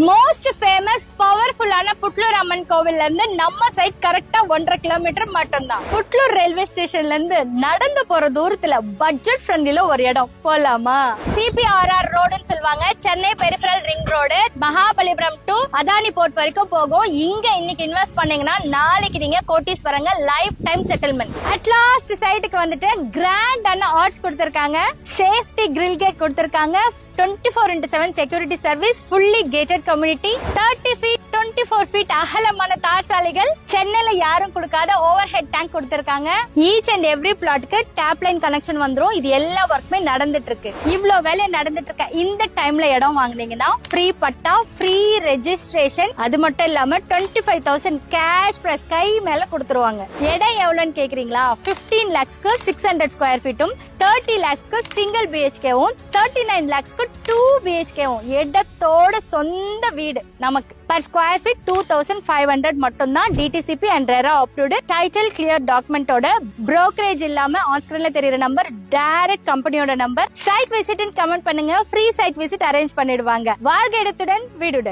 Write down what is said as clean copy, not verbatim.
Most famous பவர்ஃபுல்லான புட்லூர் அம்மன் கோவில்ல இருந்து நம்ம சைட் கரெக்டா 1.5 கிலோமீட்டர் மட்டும் தான். புட்லூர் ரயில்வே ஸ்டேஷன்ல இருந்து நடந்து போற தூரத்துல பட்ஜெட் ஃப்ரெண்ட்லில ஒரு இடம் போலாமா? CPRR ரோடுன்னு சொல்லுவாங்க, Chennai peripheral ring road, Mahabalipuram to Adani port வரைக்கும் போகும். இங்க இன்னைக்கு இன்வெஸ்ட் பண்ணீங்கன்னா நாளைக்கு நீங்க கோட்டீஸ்வரங்க, லைஃப் டைம் செட்டில்மெண்ட். அட்லாஸ்ட் சைட்டுக்கு வந்துட்டு கிராண்டான ஆர்ச் கொடுத்திருக்காங்க, சேஃப்டி கிரில் கேட் கொடுத்திருக்காங்க, 24x7 security service, fully gated community, 30 feet 24 feet அகலமான தார் சாலைகள், சென்னையில யாரும் கொடுக்காத ஓவர் ஹெட் டேங்க் கொடுத்திருக்காங்க. ஈச் அண்ட் எவ்ரி பிளாட்க்கு டேப் லைன் கனெக்ஷன் வந்துரும். இது எல்லா ஒர்க்குமே நடந்துட்டு இருக்கு. இவ்ளோ வேலை நடந்துட்டு இருக்க இந்த டைம்ல இடம் வாங்குனீங்கன்னா ஃப்ரீ பட்டா, ஃப்ரீ ரெஜிஸ்ட்ரேஷன், அது மட்டும் இல்லாம 25,000 கேஷ் பிரைஸ் கை மேல கொடுத்துருவாங்க. இடம் எவ்வளவுன்னு கேக்குறீங்களா? 15 lakhsக்கு 600 ஸ்கொயர் ஃபீட்டும், 30 lakhsக்கு சிங்கிள் BHKவும், 39 lakhsக்கு 2 BHKவும் இடத்தோட சொந்த வீடு நமக்கு. பர் ஸ்கொயர் ஃபீட் 2,500 மட்டும் தான். DTCP and RERA approved, title clear டாக்குமெண்டோட, புரோக்கரேஜ் இல்லாம ஆன் ஸ்கிரீன்ல தெரியுற நம்பர் டைரக்ட் கம்பெனியோட நம்பர். சைட் விசிட் கமெண்ட் பண்ணுங்க, ஃப்ரீ சைட் விசிட் அரேஞ்ச் பண்ணிடுவாங்க. வாழ்க இடத்துடன் வீடுடன்.